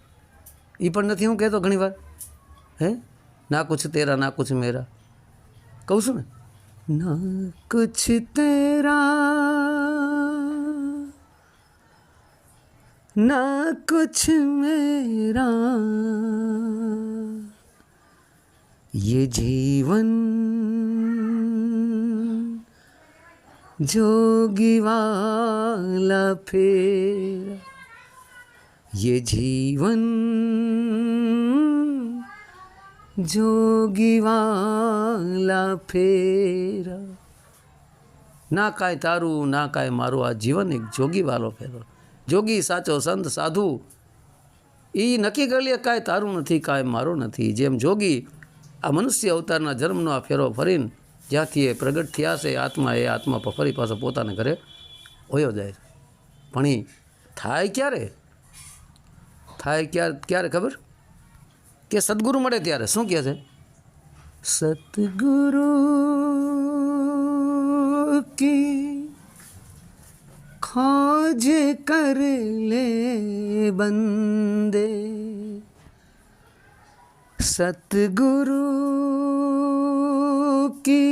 એ પણ નથી હું કહેતો ઘણી વાર. હે, ના કુછ તેરા ના કુછ મેરા. કહું છું ને, ના કુછ તેરા ના કુછ મેરા, ये जीवन जोगी वाला फेरा, ये जीवन जोगी वाला फेरा. ના કાંઈ તારું, ના કાંઈ મારું, આ જીવન એક જોગી વાલો ફેરો. જોગી, સાચો સંત, સાધુ એ નક્કી કરી લે કાંઈ તારું નથી, કાંઈ મારું નથી. જેમ જોગી આ મનુષ્ય અવતારના જન્મનો આ ફેરો ફરીને જ્યાંથી એ પ્રગટ થયા છે આત્મા, એ આત્મા ફરી પાછો પોતાના ઘરે હોયો જાય. પણ એ થાય ક્યારે? થાય ક્યારે ખબર? કે સદગુરુ મળે ત્યારે. શું કહે છે? સતગુરુ કી खोज कर ले बंदे सतगुरु की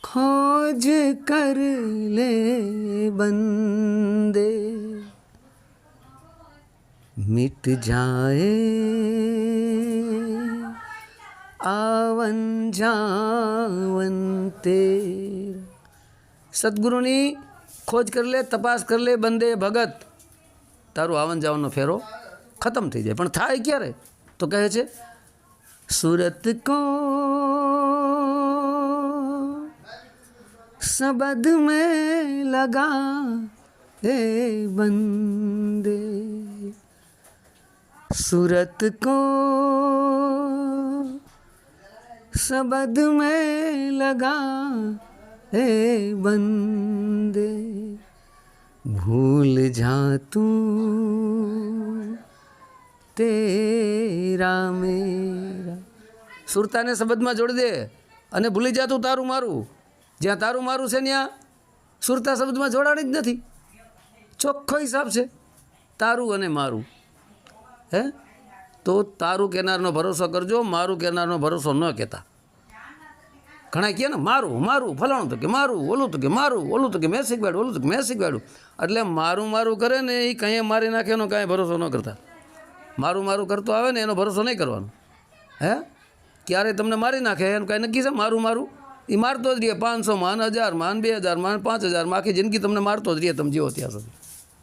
खोज कर ले बंदे मिट जाए आवन जावन तेरा સદગુરુની ખોજ કરી લે, તપાસ કરી લે બંદે ભગત, તારું આવન જાવનનો ફેરો ખતમ થઈ જાય. પણ થાય ક્યારે? તો કહે છે સુરત કો सबद में लगा ए बंदे सूरत को सबद में लगा ए बंदे भूल जा तू तेरा मेरा. સુરતાને શબ્દમાં જોડી દે અને ભૂલી જા તું તારું મારું. જ્યાં તારું મારું છે ત્યાં સુરતા શબ્દમાં જોડાણી જ નથી. ચોખ્ખો હિસાબ છે તારું અને મારું. હે તો તારું કહેનારનો ભરોસો કરજો, મારું કહેનારનો ભરોસો ન કહેતા. ઘણા કહે ને મારું મારું ફલાણું તો કે મારું, ઓલું તો કે મારું, ઓલું તો કે મેં શીખવાડ્યું, ઓલું તો કે મેં શીખવાડ્યું. એટલે મારું મારું કરે ને એ કંઈ મારી નાખે એનો કાંઈ ભરોસો ન કરતા. મારું મારું કરતો આવે ને એનો ભરોસો નહીં કરવાનો. હે ક્યારે તમને મારી નાખે એનું કાંઈ નક્કી છે? મારું મારું એ મારતો જ રહીએ 500 માં, 1000 માં, 2000 માં, 5000 માં, આખી જિંદગી તમને મારતો જ રહીએ તમે જીવો ત્યાં સુધી.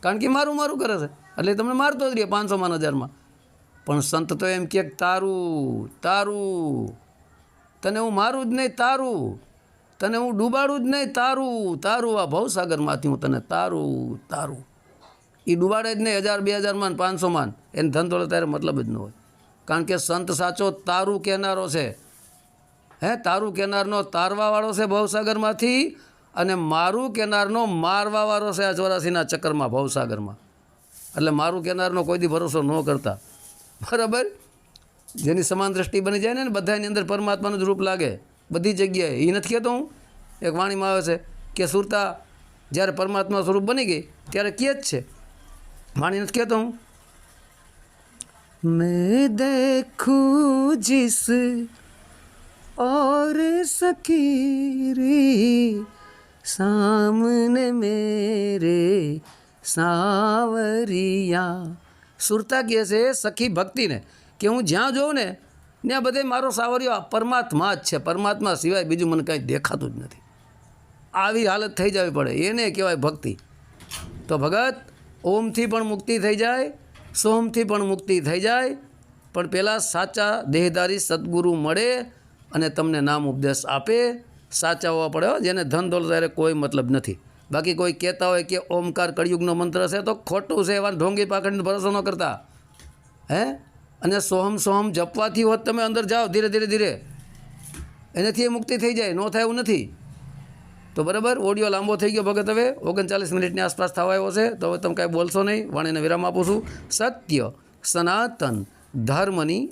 કારણ કે મારું મારું કરે છે એટલે તમને મારતો જ રહીએ 500 માં, 1000 માં. પણ સંત તો એમ કે તારું તારું, તને હું મારું જ નહીં તારું, તને હું ડૂબાડું જ નહીં તારું તારું, આ ભવસાગરમાંથી હું તને તારું તારું. એ ડૂબાડે જ નહીં 1000 2000 માં, 500 માં, એને ધન દોલત ત્યારે મતલબ જ ન હોય. કારણ કે સંત સાચો તારું કહેનારો છે. હે તારું કહેનારનો તારવાવાળો છે ભવસાગરમાંથી, અને મારું કહેનારનો મારવાવાળો છે આ 84ના ચક્કરમાં ભવસાગરમાં. એટલે મારું કહેનારનો કોઈ દી ભરોસો ન કરતા. બરાબર? જેની સમાન દ્રષ્ટિ બની જાય ને બધાની અંદર પરમાત્માનું જ રૂપ લાગે બધી જગ્યાએ. એ નથી કહેતો હું, એક વાણીમાં આવે છે કે સુરતા જ્યારે પરમાત્મા સ્વરૂપ બની ગઈ ત્યારે કહે જ છે, વાણી નથી કહેતો હું, मैं देखूं जिस और सकीरी सामने मेरे सावरिया. સુરતા કહે છે સખી ભક્તિને કે હું જ્યાં જોઉં ને ત્યાં બધે મારો સાવરિયો પરમાત્મા જ છે. પરમાત્મા સિવાય બીજું મને કાંઈ દેખાતું જ નથી. આવી હાલત થઈ જવી પડે, એને કહેવાય ભક્તિ. તો ભગત ઓમથી પણ મુક્તિ થઈ જાય, સોમથી પણ મુક્તિ થઈ જાય, પણ પહેલાં સાચા દેહધારી સદગુરુ મળે અને તમને નામ ઉપદેશ આપે. સાચા હોવા પડે, જેને ધન દોલત ત્યારે કોઈ મતલબ નથી. બાકી કોઈ કહેતા હોય કે ઓમકાર કળિયુગનો મંત્ર છે તો ખોટું છે, એવા ઢોંગી પાખંડીનો ભરોસો ન કરતા. હે અને સોહમ સોહમ જપવાથી હોત તમે અંદર જાઓ ધીરે ધીરે ધીરે, એનાથી એ મુક્તિ થઈ જાય. ન થાય એવું નથી. તો બરાબર, ઓડિયો લાંબો થઈ ગયો ભગત. હવે 39 મિનિટની આસપાસ થવા આવ્યો છે, તો હવે તમે કાંઈ બોલશો નહીં. વાણીને વિરામ આપું છું. સત્ય સનાતન ધર્મની